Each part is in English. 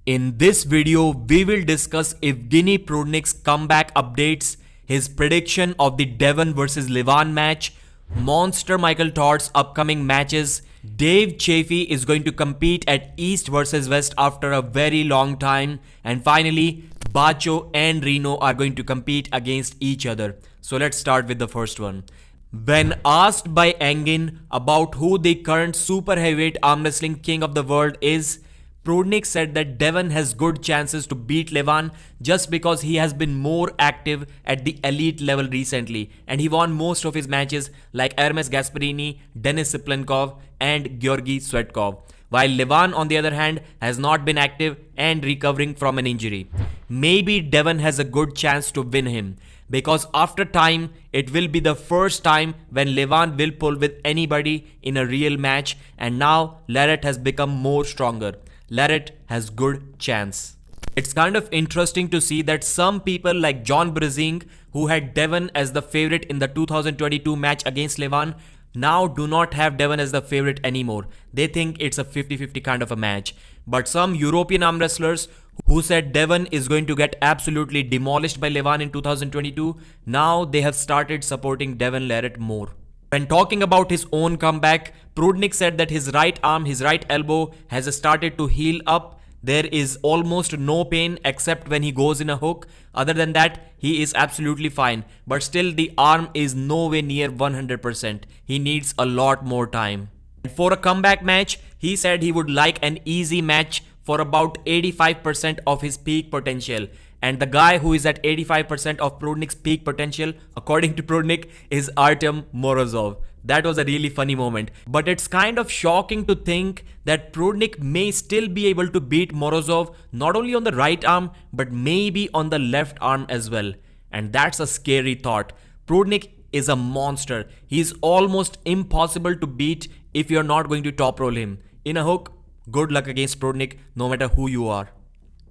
In this video, we will discuss Evgeny Prudnik's comeback updates, his prediction of the Devon versus Levan match, Monster Michael Todd's upcoming matches, Dave Chaffee is going to compete at East versus West after a very long time, and finally, Bacho and Reno are going to compete against each other. So let's start with the first one. When asked by Engin about who the current super heavyweight arm wrestling king of the world is, Prudnik said that Devon has good chances to beat Levan just because he has been more active at the elite level recently and he won most of his matches like Hermes Gasparini, Denis Siplenkov and Georgy Svetkov, while Levan on the other hand has not been active and recovering from an injury. Maybe Devon has a good chance to win him because after time it will be the first time when Levan will pull with anybody in a real match, and now Lariat has become more stronger. Lariat has good chance. It's kind of interesting to see that some people like John Brizing, who had Devon as the favorite in the 2022 match against Levan, now do not have Devon as the favorite anymore. They think it's a 50-50 kind of a match. But some European arm wrestlers who said Devon is going to get absolutely demolished by Levan in 2022, now they have started supporting Devon Lariat more. When talking about his own comeback, Prudnik said that his right arm, his right elbow has started to heal up. There is almost no pain except when he goes in a hook. Other than that, he is absolutely fine. But still the arm is nowhere near 100%. He needs a lot more time. For a comeback match, he said he would like an easy match for about 85% of his peak potential. And the guy who is at 85% of Prudnik's peak potential, according to Prudnik, is Artem Morozov. That was a really funny moment. But it's kind of shocking to think that Prudnik may still be able to beat Morozov not only on the right arm, but maybe on the left arm as well. And that's a scary thought. Prudnik is a monster. He's almost impossible to beat if you're not going to top roll him. In a hook, good luck against Prudnik, no matter who you are.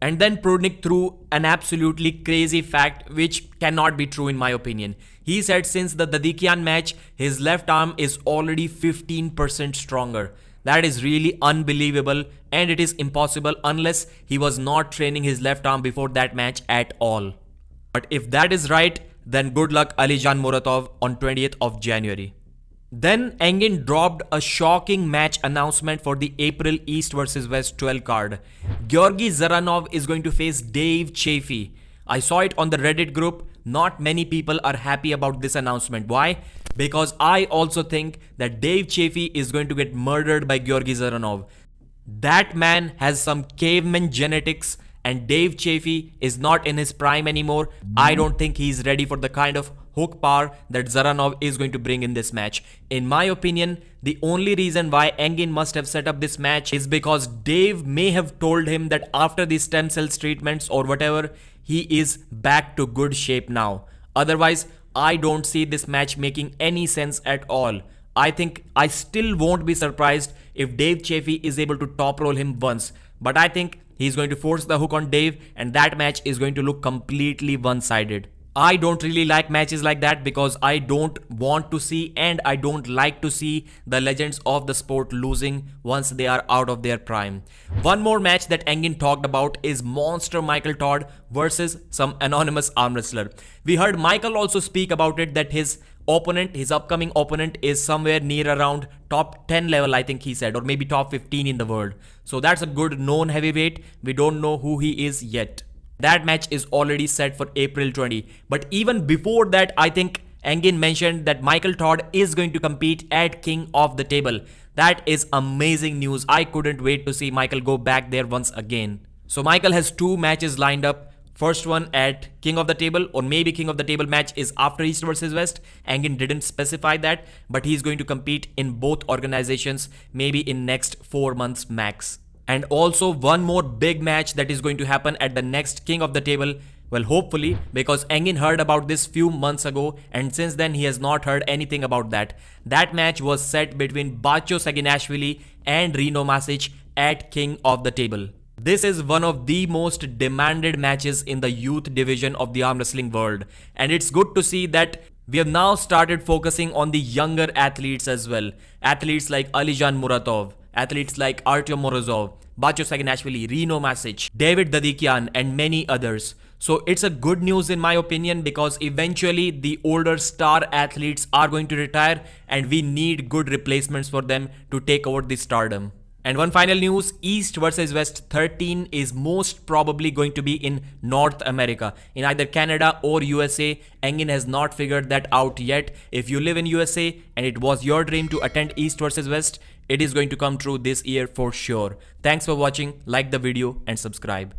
And then Prudnik threw an absolutely crazy fact which cannot be true in my opinion. He said since the Dadikian match, his left arm is already 15% stronger. That is really unbelievable and it is impossible unless he was not training his left arm before that match at all. But if that is right, then good luck Alijan Muratov on 20th of January. Then Engin dropped a shocking match announcement for the April East vs West 12 card. Georgy Zaranov is going to face Dave Chaffee. I saw it on the Reddit group. Not many people are happy about this announcement. Why? Because I also think that Dave Chaffee is going to get murdered by Georgy Zaranov. That man has some caveman genetics and Dave Chaffee is not in his prime anymore. I don't think he's ready for the kind of hook power that Zaranov is going to bring in this match. In my opinion, the only reason why Engin must have set up this match is because Dave may have told him that after the stem cells treatments or whatever, he is back to good shape now. Otherwise, I don't see this match making any sense at all. I think I still won't be surprised if Dave Chaffee is able to top roll him once. But I think he's going to force the hook on Dave and that match is going to look completely one-sided. I don't really like matches like that because I don't want to see and I don't like to see the legends of the sport losing once they are out of their prime. One more match that Engin talked about is Monster Michael Todd versus some anonymous arm wrestler. We heard Michael also speak about it that his opponent, his upcoming opponent is somewhere near around top 10 level, I think he said, or maybe top 15 in the world. So that's a good known heavyweight. We don't know who he is yet. That match is already set for April 20. But even before that, I think Engin mentioned that Michael Todd is going to compete at King of the Table. That is amazing news. I couldn't wait to see Michael go back there once again. So Michael has two matches lined up. First one at King of the Table, or maybe King of the Table match is after East vs West. Engin didn't specify that, but he's going to compete in both organizations maybe in next 4 months max. And also one more big match that is going to happen at the next King of the Table. Well, hopefully, because Engin heard about this few months ago and since then he has not heard anything about that. That match was set between Bacho Saginashvili and Reno Masic at King of the Table. This is one of the most demanded matches in the youth division of the arm wrestling world. And it's good to see that we have now started focusing on the younger athletes as well. Athletes like Alijan Muratov, athletes like Artyom Morozov, Bacho Saginashvili, Reno Masic, David Dadikian, and many others. So it's a good news in my opinion, because eventually the older star athletes are going to retire and we need good replacements for them to take over the stardom. And one final news, East versus West 13 is most probably going to be in North America, in either Canada or USA. Engin has not figured that out yet. If you live in USA and it was your dream to attend East versus West, it is going to come true this year for sure. Thanks for watching, like the video and subscribe.